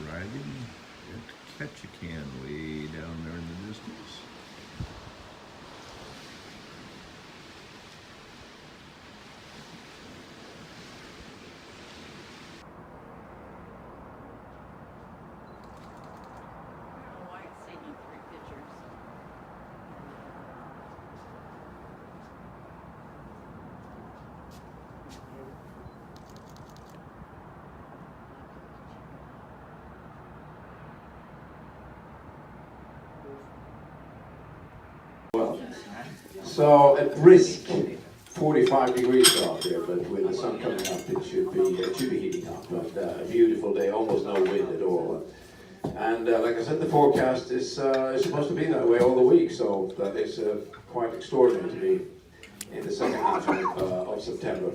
arriving at Ketchikan, way down there in the distance. So at risk, 45 degrees out there, but with the sun coming up, it should be heating up. But a beautiful day, almost no wind at all. And like I said, the forecast is supposed to be that way all the week, so that is quite extraordinary to be in the second half of September.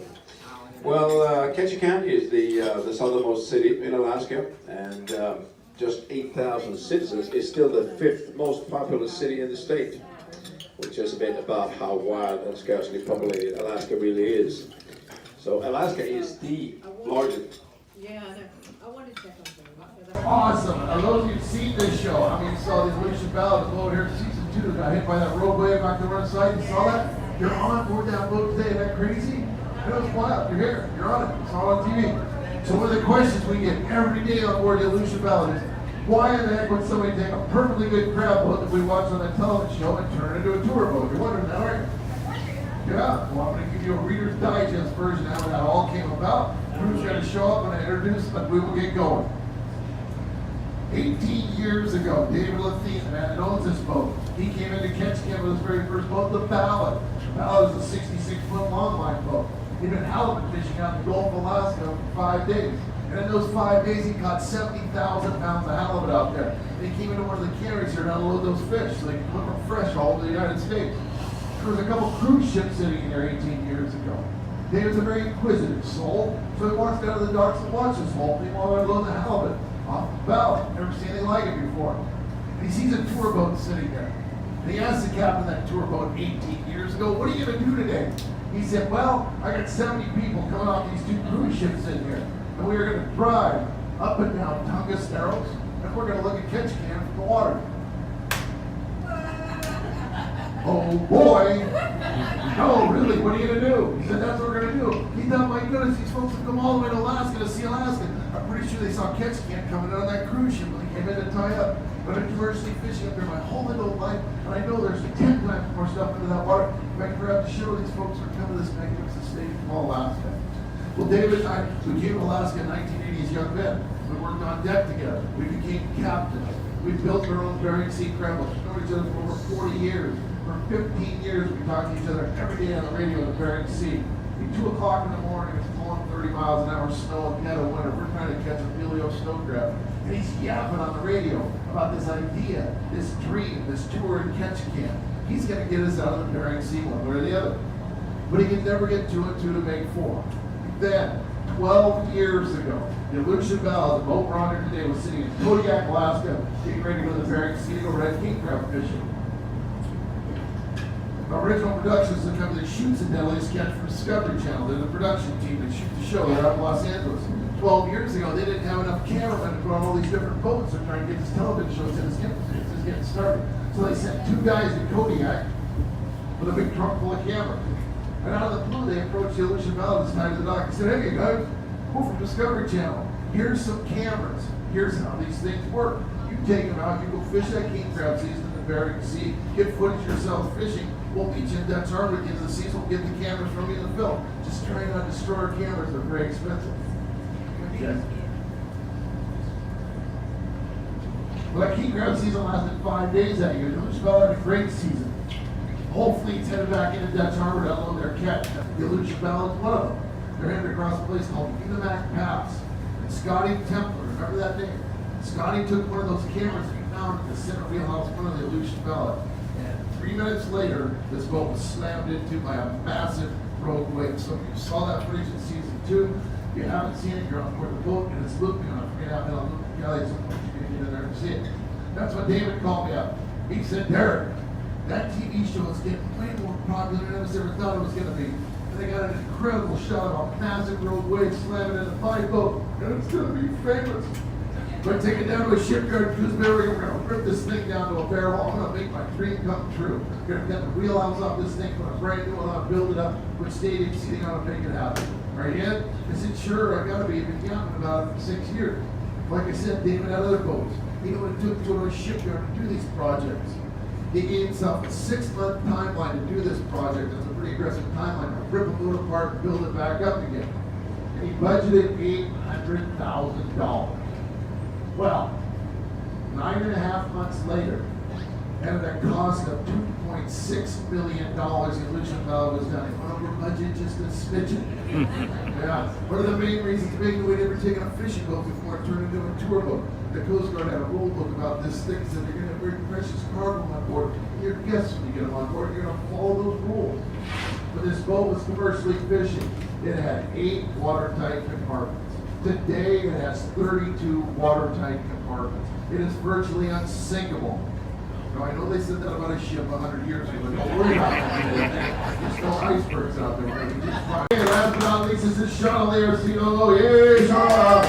Well, Ketchikan is the southernmost city in Alaska, and just 8,000 citizens is still the 5th most populous city in the state, which is a bit about how wild and scarcely populated Alaska really is. So Alaska is the largest. Yeah, I wanted to check on something. Awesome. Now those of you who've seen this show, I mean, you saw the Aleutian Ballad, the boat here, season 2, got hit by that roadway back to one side. You saw that? You're on board that boat today. Isn't that crazy? It was wild. You're here. You're on it. It's all on TV. So one of the questions we get every day on board the Aleutian Ballad is, why in the heck would somebody take a perfectly good crab boat that we watch on a television show and turn it into a tour boat? You're wondering that, aren't you? Yeah, well, I'm going to give you a Reader's Digest version of how that all came about. Crew's going to show up and I introduce, but we will get going. 18 years ago, David Lathine, the man that owns this boat, he came into Ketchikan with his very first boat, the Ballad. The Ballad is a 66-foot longline boat. He'd been halibut fishing out in the Gulf of Alaska for 5 days. And in those 5 days, he caught 70,000 pounds of halibut out there. They came into one of the canneries here to unload those fish so they could put them fresh all over the United States. There was a couple cruise ships sitting in there 18 years ago. David's a very inquisitive soul, so he walks down to the docks and watches this whole thing while they unload the halibut off the bow. Never seen anything like it before. And he sees a tour boat sitting there. And he asked the captain of that tour boat 18 years ago, what are you going to do today? He said, well, I got 70 people coming off these 2 cruise ships in here. And we are going to drive up and down Tungus Narrows, and we're going to look at Ketchikan from the water. Oh boy! No, really, what are you going to do? He said, that's what we're going to do. He thought, my goodness, these folks have come all the way to Alaska to see Alaska. I'm pretty sure they saw Ketchikan coming out on that cruise ship when they came in to tie up. But I've been commercially fishing up there my whole adult life, and I know there's 10 times more stuff into that water. In fact, we're going to show these folks are coming to this magnificent state from Alaska. Well, David and I, we came to Alaska in 1980 as young men. We worked on deck together. We became captains. We built our own Bering Sea crab boats. We've known each other for over 40 years. For 15 years, we talked to each other every day on the radio in the Bering Sea. At 2 o'clock in the morning, it's blowing 30 miles an hour snow and dead of winter. We're trying to catch a Filio snow crab. And he's yapping on the radio about this idea, this dream, this tour in Ketchikan. He's going to get us out of the Bering Sea one way or the other. But he could never get 2 and 2 to make 4. Then, 12 years ago, the Aleutian Ballad, the boat we're on here today, was sitting in Kodiak, Alaska, getting ready to go to the Bering Sea to go red king crab fishing. Original Productions is the company that shoots the Deadliest Catch for Discovery Channel. They're the production team that shoot the show. They're out in Los Angeles. 12 years ago, they didn't have enough cameramen to put on all these different boats. They're trying to get this television show to just getting started. So they sent 2 guys in Kodiak with a big trunk full of cameras. And out of the blue, they approached the Aleutian Ballad this time to the dock and said, hey guys, we're from Discovery Channel. Here's some cameras. Here's how these things work. You take them out, you go fish that king crab season in the Bering Sea, get footage yourself fishing. We'll meet you in Dutch Harbor at the end of the season. We'll get the cameras from you in the film. Just try not to destroy our cameras. They're very expensive. Okay. Well, that king crab season lasted 5 days that year. The Aleutian Ballad had a great season. The whole fleet's headed back into Dutch Harbor to unload their catch. The Aleutian Ballad's one of them. They're headed across a place called Unimac Pass. And Scotty Templer, remember that name? Scotty took one of those cameras and he found at the center wheelhouse one of the Aleutian Ballad. And 3 minutes later, this boat was slammed into by a massive rogue wave. So if you saw that footage in season 2, if you haven't seen it, you're on board the boat and it's looping on a 3.5 mil galley. So you're going to get in there and see it. That's when David called me up. He said, Derek, that TV show is getting way more popular than I ever thought it was going to be. And they got an incredible shot of a massive rogue wave slamming into my boat. And it's going to be famous. We're taking it down to a shipyard, Gooseberry. We're gonna rip this thing down to a barrel. I'm gonna make my dream come true. We're gonna get the wheelhouse off this thing, put a brand new one on, build it up, put stadium seating on, and make it happen. Are you in? I said, sure, I gotta be. I've been yapping about it for 6 years. Like I said, David had other boats. He knew what it took to go to a shipyard to do these projects. He gave himself a 6-month timeline to do this project. That's a pretty aggressive timeline. Rip a boat apart and build it back up again. And he budgeted $800,000. Well, 9.5 months later, and at a cost of $2.6 million, the Aleutian Ballad was done. It went over budget just a smidgen. Yeah. One of the main reasons maybe we'd ever taken a fishing boat before it turned into a tour boat. The Coast Guard had a rule book about this thing, said you're going to bring precious cargo on board. Your guests, when you get them on board, you're going to follow those rules. But this boat was commercially fishing. It had 8 watertight compartments. Today it has 32 watertight compartments. It is virtually unsinkable. Now, I know they said that about a ship 100 years ago, but don't worry about that. There's no icebergs out there. We're gonna be just fine. Hey, last but not least, this is Sean there, COO. Yay, Sean!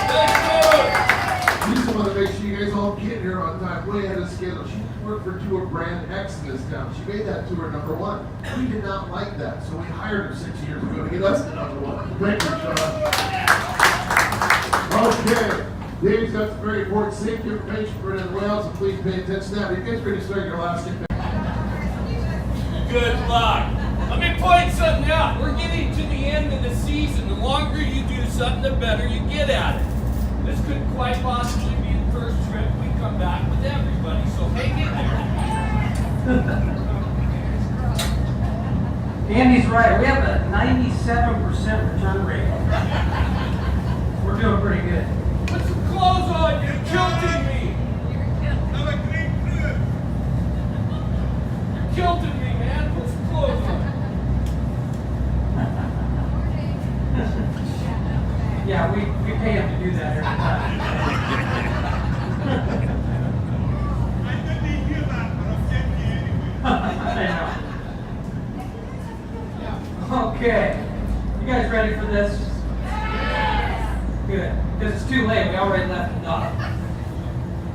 We just want to make sure you guys all get here on time, way ahead of schedule. She worked for tour brand X in this town. She made that tour #1. We did not like that, so we hired her 6 years ago to get us to #1. Thank you, Sean. Okay. Dave's got some very important safety information for it as well, so please pay attention to that. Are you guys ready to start your Alaskan? Good luck. Let me point something out. We're getting to the end of the season. The longer you do something, the better you get at it. This could quite possibly be the first trip we come back with everybody, so hang in there. Andy's right. We have a 97% return rate. We're doing pretty good. Put some clothes on. You're kilting me. Have a great trip. You're kilting me, man. Put some clothes on. Yeah, we pay him to do that every time. I didn't hear that, but I'll send you anyway. I know. Okay. You guys ready for this? Good. Because it's too late. We already left the dock.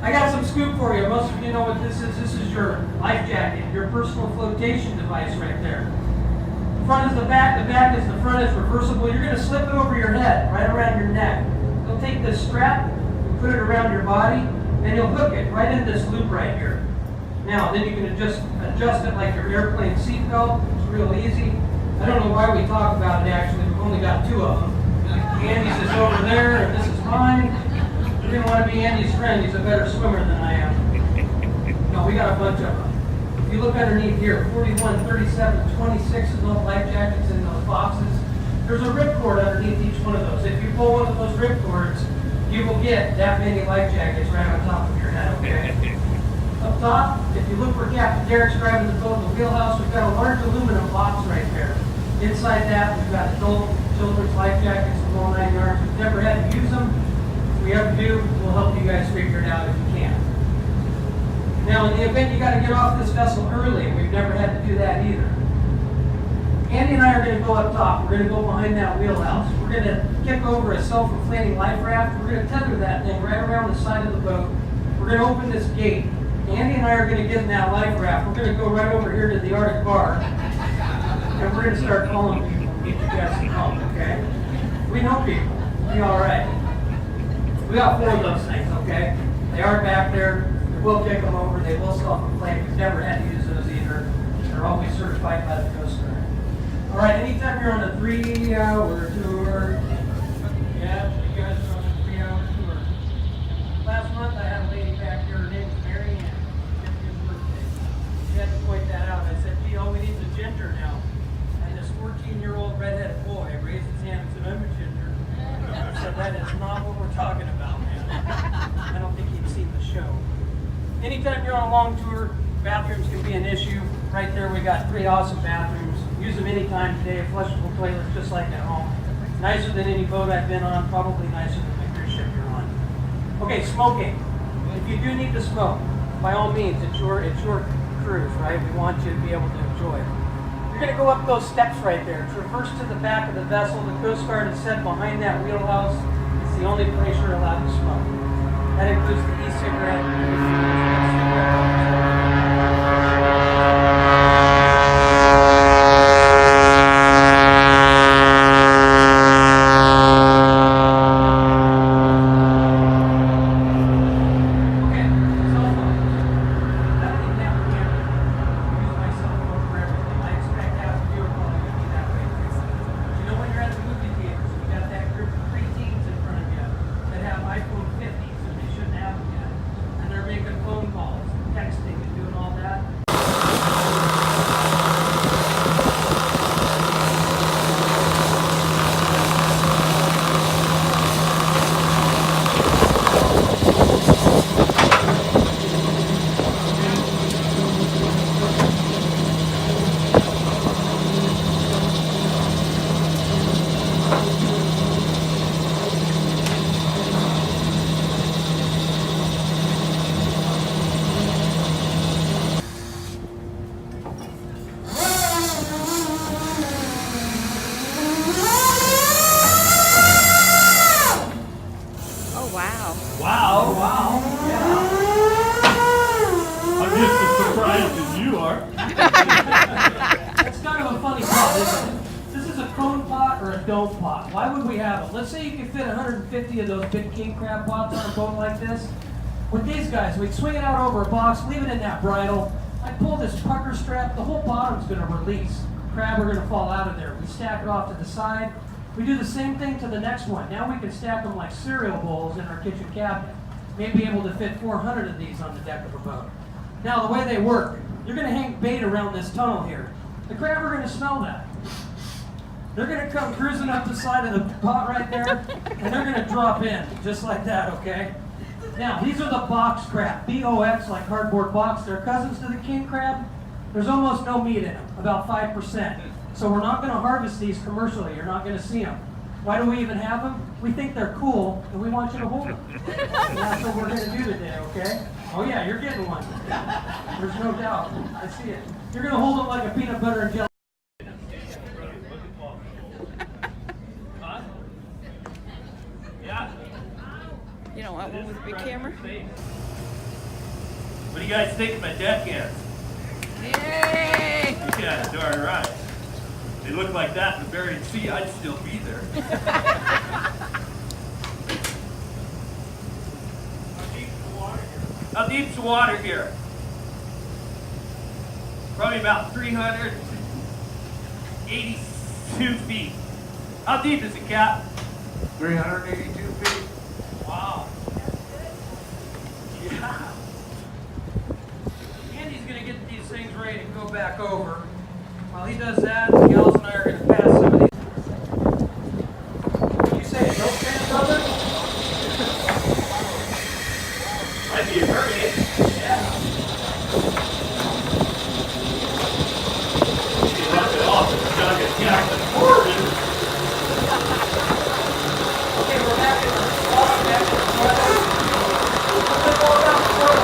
I got some scoop for you. Most of you know what this is. This is your life jacket, your personal flotation device right there. The front is the back is the front. It's reversible. You're going to slip it over your head, right around your neck. You'll take this strap, put it around your body, and you'll hook it right in this loop right here. Now, then you can just adjust it like your airplane seatbelt. It's real easy. I don't know why we talk about it actually. We've only got 2 of them. Andy's is over there, and this is mine. We didn't want to be Andy's friend. He's a better swimmer than I am. No, we got a bunch of them. If you look underneath here, 41, 37, 26 of those life jackets in those boxes. There's a ripcord underneath each one of those. If you pull one of those ripcords, you will get that many life jackets right on top of your head, okay? Up top, if you look where Captain Derek's driving the boat in the wheelhouse, we've got a large aluminum box right there. Inside that, we've got adult, children's life jackets, the whole 9 yards. We've never had to use them. If we ever do, we'll help you guys figure it out if you can. Now, in the event you got to get off this vessel early, we've never had to do that either. Andy and I are going to go up top. We're going to go behind that wheelhouse. We're going to kick over a self-inflating life raft. We're going to tether that thing right around the side of the boat. We're going to open this gate. Andy and I are going to get in that life raft. We're going to go right over here to the Arctic bar. And we're going to start calling people and get you guys some help, okay? We know people. Be all right. We got 4 of those things, okay? They are back there. We'll kick them over. They will self-inflate. We've never had to use those either. They're always certified by the Coast Guard. All right, anytime you're on a 3-hour tour, yeah, you guys are on a 3-hour tour. Last month I had a lady back here. Her name was Mary Ann. 50th birthday. She had to point that out. I said, gee, all we need is a ginger now. And this 14-year-old redheaded boy raised his hand and said, I'm a ginger. I said, that is not what we're talking about, man. I don't think he'd seen the show. Anytime you're on a long tour, bathrooms can be an issue. Right there we got 3 awesome bathrooms. Use them anytime today, flushable toilets just like at home. Nicer than any boat I've been on, probably nicer than the cruise ship you're on. Okay, smoking. If you do need to smoke, by all means, it's your cruise, right? We want you to be able to enjoy it. You're going to go up those steps right there. Traverse to the back of the vessel. The Coast Guard has said behind that wheelhouse, it's the only place you're allowed to smoke. That includes the e-cigarette. Okay, cell phone. I don't even have a camera. I use my cell phone for everything. I expect half of you are probably going to be that way. You know when you're at the movie theaters, you got that group of preteens in front of you that have iPhone 50s and they shouldn't have them yet. And they're making phone calls, texting, and doing all that. Oh, wow. Wow, wow. I'm just as surprised as you are. That's kind of a funny pot, isn't it? This is a cone pot or a dome pot. Why would we have them? Let's say you could fit 150 of those big king crab pots on a boat like this. With these guys, we'd swing it out over a box, leave it in that bridle. I'd pull this pucker strap, the whole bottom's going to release. Crab are going to fall out of there. We stack it off to the side. We do the same thing to the next one. Now we can stack them like cereal bowls in our kitchen cabinet. Maybe able to fit 400 of these on the deck of a boat. Now the way they work, you're going to hang bait around this tunnel here. The crab are going to smell that. They're going to come cruising up the side of the pot right there, and they're going to drop in, just like that, okay? Now, these are the box crab, B-O-X, like cardboard box. They're cousins to the king crab. There's almost no meat in them, about 5%. So we're not going to harvest these commercially. You're not going to see them. Why do we even have them? We think they're cool, and we want you to hold them. And that's what we're going to do today, okay? Oh yeah, you're getting one. There's no doubt. I see it. You're going to hold them like a peanut butter and jelly. Yeah. You don't want one with a big camera? What do you guys think of my deckhands? Yay! Yeah, darn right. They look like that in the Bering Sea, I'd still be there. How deep's the water here? Probably about 382 feet. How deep is it, Cap? 382 feet. Wow. Yeah. Andy's going to get these things ready to go back over. While he does that, the gals and I are going to pass some of these. You say a dope can brother? Might be a hurricane. Yeah. You left it off, it's gonna get jacked and forward. Okay, we're back in the water, back in the water. What's it all about the water?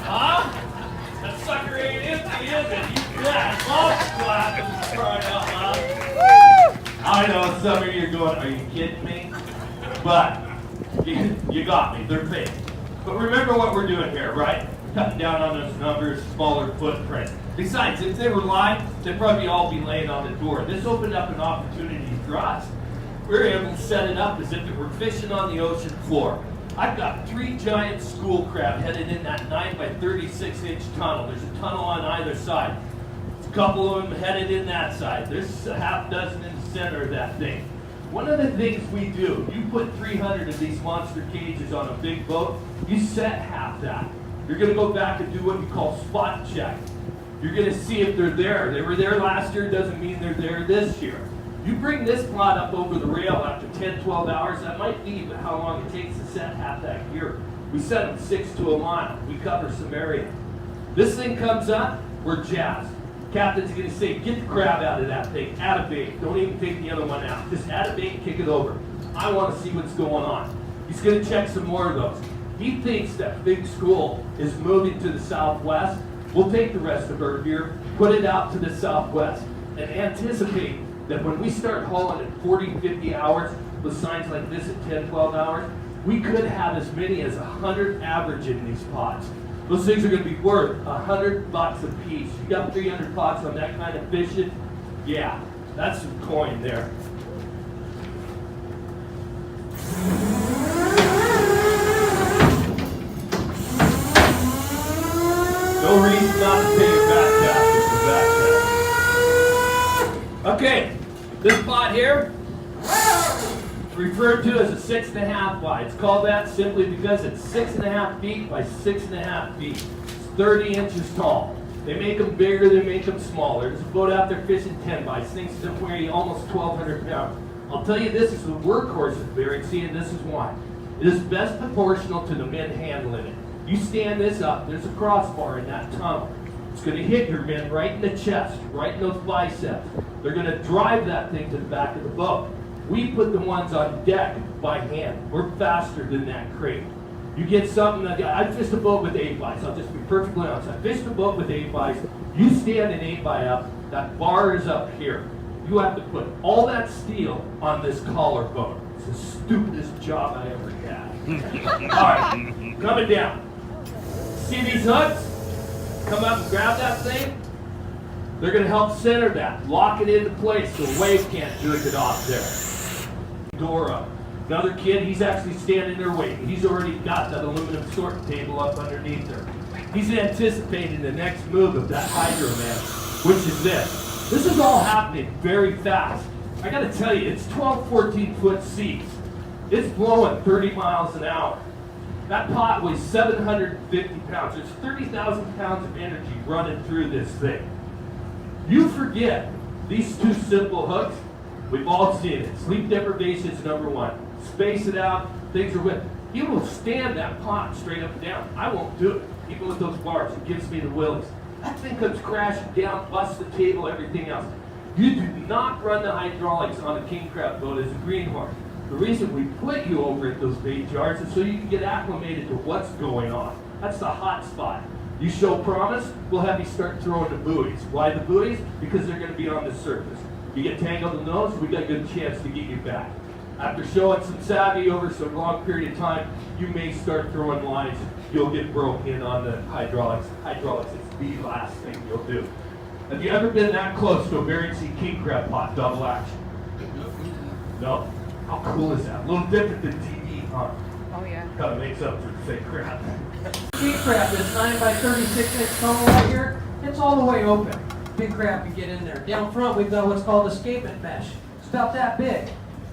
Huh? That sucker ain't empty, is it? You bet. Love clapping, crying out loud. I know some of you are going, are you kidding me? But you got me. They're fake. But remember what we're doing here, right? Cutting down on those numbers, smaller footprint. Besides, if they were live, they'd probably all be laying on the door. This opened up an opportunity for us. We were able to set it up as if it were fishing on the ocean floor. I've got 3 giant school crab headed in that 9 by 36 inch tunnel. There's a tunnel on either side. A couple of them headed in that side. There's a half dozen in the center of that thing. One of the things we do, you put 300 of these monster cages on a big boat, you set half that. You're going to go back and do what you call spot check. You're going to see if they're there. They were there last year, doesn't mean they're there this year. You bring this pot up over the rail after 10, 12 hours, that might be how long it takes to set half that gear. We set them 6 to a mile. We cover some area. This thing comes up, we're jazzed. Captain's going to say, get the crab out of that thing, add a bait. Don't even take the other one out. Just add a bait and kick it over. I want to see what's going on. He's going to check some more of those. He thinks that big school is moving to the southwest. We'll take the rest of our gear, put it out to the southwest, and anticipate that when we start hauling at 40, 50 hours with signs like this at 10, 12 hours, we could have as many as 100 average in these pots. Those things are going to be worth $100 a piece. You got 300 pots on that kind of fishing? Yeah, that's some coin there. No reason not to pay your back taxes for back taxes. Okay, this pot here, referred to as a 6.5 wide. It's called that simply because it's 6.5 feet by 6.5 feet. It's 30 inches tall. They make them bigger, they make them smaller. There's a boat out there fishing 10 by things that weigh almost 1,200 pounds. I'll tell you, this is the workhorse of Bering Sea, and this is why. It is best proportional to the men handling it. You stand this up, there's a crossbar in that tunnel. It's going to hit your men right in the chest, right in those biceps. They're going to drive that thing to the back of the boat. We put the ones on deck by hand. We're faster than that crate. You get something that, I fished a boat with 8-bys. I'll just be perfectly honest. I fished a boat with 8-bys. You stand an 8-by up, that bar is up here. You have to put all that steel on this collarbone. It's the stupidest job I ever had. All right, coming down. See these hooks? Come up and grab that thing. They're going to help center that, lock it into place so the wave can't jerk it off there. Door up. Another kid, he's actually standing there waiting. He's already got that aluminum sorting table up underneath there. He's anticipating the next move of that hydro man, which is this. This is all happening very fast. I got to tell you, it's 12, 14-foot seas. It's blowing 30 miles an hour. That pot weighs 750 pounds. There's 30,000 pounds of energy running through this thing. You forget these two simple hooks. We've all seen it. Sleep deprivation is number one. Space it out. Things are with. You will stand that pot straight up and down. I won't do it. Even with those bars, it gives me the willies. That thing comes crashing down, busts the table, everything else. You do not run the hydraulics on a king crab boat as a greenhorn. The reason we put you over at those bait jars is so you can get acclimated to what's going on. That's the hot spot. You show promise, we'll have you start throwing the buoys. Why the buoys? Because they're going to be on the surface. You get tangled in those, we got a good chance to get you back. After showing some savvy over some long period of time, you may start throwing lines. You'll get broke in on the hydraulics. Hydraulics is the last thing you'll do. Have you ever been that close to a Bering Sea king crab pot double action? No? How cool is that? A little different than TV, huh? Oh, yeah. Kind of makes up for the fake crab. King crab, this 9 by 36 inch tunnel right here, it's all the way open. Big crab can get in there. Down front, we've got what's called escapement mesh. It's about that big.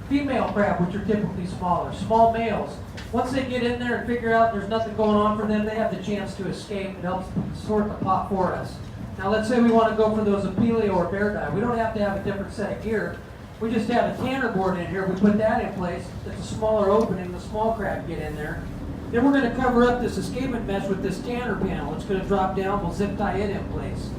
Female crab, which are typically smaller. Small males. Once they get in there and figure out there's nothing going on for them, they have the chance to escape. It helps sort the pot for us. Now, let's say we want to go for those Apelio or bear dive. We don't have to have a different set of gear. We just have a tanner board in here. We put that in place. It's a smaller opening. The small crab get in there. Then we're going to cover up this escapement mesh with this tanner panel. It's going to drop down. We'll zip tie it in place.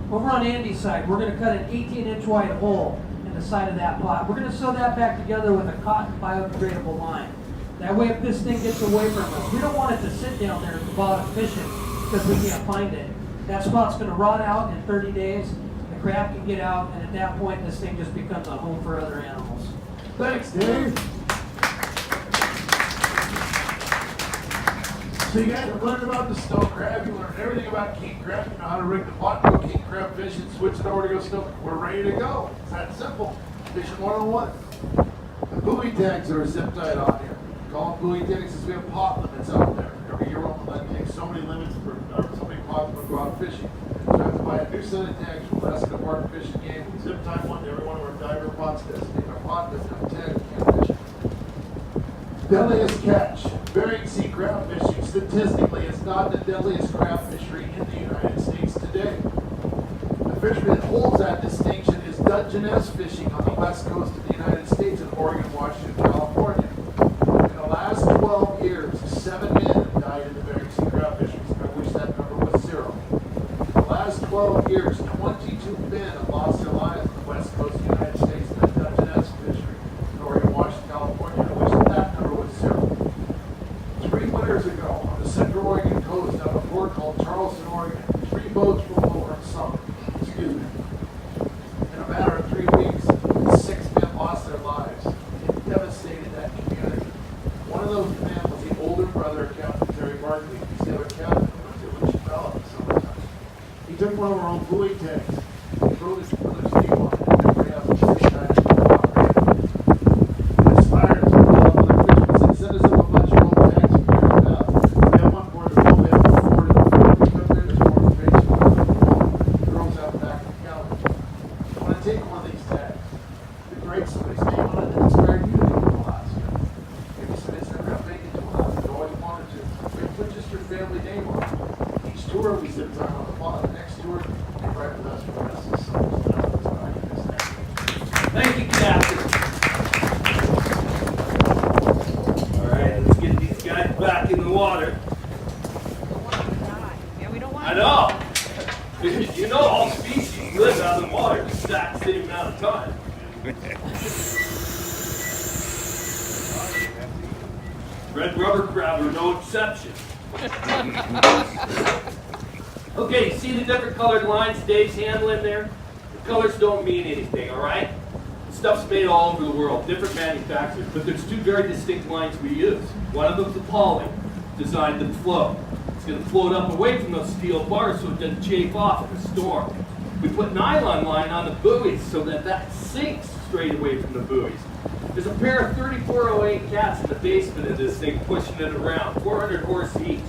Over on Andy's side, we're going to cut an 18-inch wide hole in the side of that pot. We're going to sew that back together with a cotton biodegradable line. That way, if this thing gets away from us, we don't want it to sit down there at the bottom fishing because we can't find it. That spot's going to rot out in 30 days. The crab can get out, and at that point, this thing just becomes a home for other animals. Thanks, Dave. So you guys have learned about the snow crab. You learned everything about king crab. You know how to rig the pot, go king crab fishing, switch it over to go snow. We're ready to go. It's that simple. Fishing 101. The buoy tags that are zip tied on here. Call them buoy tags because we have pot limits out there. Every year we'll let take so many limits for so many pots when we go out fishing. So I have to buy a new set of tags from Alaska Park Fishing Game. We zip tie one to every one of our diver pots. If our pot doesn't have a tag, we can't fish it. Deadliest catch. Bering Sea crab fishing statistically is not the deadliest crab fishery in the United States today. fishery that holds that distinction is Dungeness fishing on the west coast of the United States in Oregon, Washington, California. In the last 12 years, 7 men have died in the Bering Sea crab fisheries. I wish that number was 0. In the last 12 years, 22 men have lost their lives on the west coast of the United States in the Dungeness fishery in Oregon, Washington, California. I wish that number was 0. 3 winters ago, on the central Oregon coast, out of a port called Charleston, Oregon, 3 boats rolled over and sunk. Excuse me. In a matter of 3 weeks, 6 men lost their lives. It devastated that community. One of those men was the older brother of Captain Terry Barkley. He's the other captain who went to Aleutian Ballad in the summertime. He took one of our own buoy tanks. He wrote his brother's name on it and bring up the same time to cooperate. It inspired us to call up other fishermen and send us up a bunch of old tanks from here and out. We have one board of we have a board of we put there, there's more information on it. The girls out back in the calendar. I want to take one of these tags. To write somebody's name on it that inspired you to go to Alaska. Maybe somebody's never got make it to Alaska, but always wanted to. Maybe put just your family name on it. Each tour we sit time on the bottom. The next tour, they write with us for the rest of the summer. So that's what I can just say. Thank you, Captain. All right, let's get these guys back in the water. Don't want them to die. Yeah, we don't want I know. You know all species live out in the water the exact same amount of time. Red rubber crab are no exception. Okay, you see the different colored lines Dave's handling there? The colors don't mean anything, all right? Stuff's made all over the world, different manufacturers, but there's 2 very distinct lines we use. One of them's a poly, designed to float. It's going to float up away from those steel bars so it doesn't chafe off in a storm. We put nylon line on the buoys so that sinks straight away from the buoys. There's a pair of 3408 cats in the basement of this thing pushing it around, 400 horse each.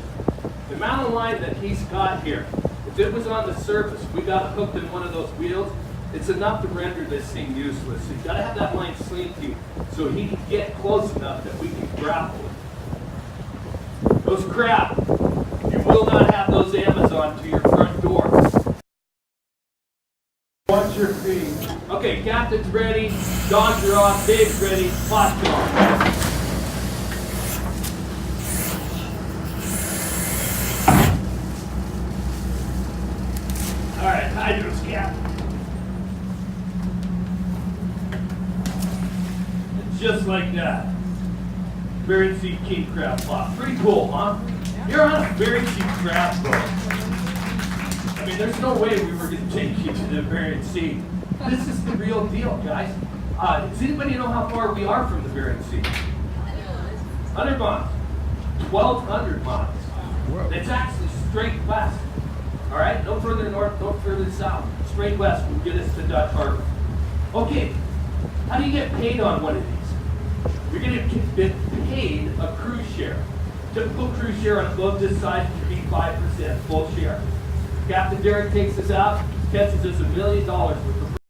The amount of line that he's got here, if it was on the surface, we got it hooked in one of those wheels, it's enough to render this thing useless. So you've got to have that line slinky so he can get close enough that we can grapple it. Those crab, you will not have those Amazon to your front door. Watch your feet. Okay, Captain's ready, dogs are off, Dave's ready, pot's on. All right, hydros, Captain. And just like that, Bering Sea king crab pot. Pretty cool, huh? You're on a Bering Sea crab boat. I mean, there's no way we were going to take you to the Bering Sea. This is the real deal, guys. Does anybody know how far we are from the Bering Sea? 100 miles. 1,200 miles. It's actually straight west. All right? No further north, no further south. Straight west will get us to Dutch Harbor. Okay, how do you get paid on one of these? You're going to get paid a cruise share. Typical cruise share on a boat this size would be 5%, full share. Captain Derek takes us out, catches us $1 million worth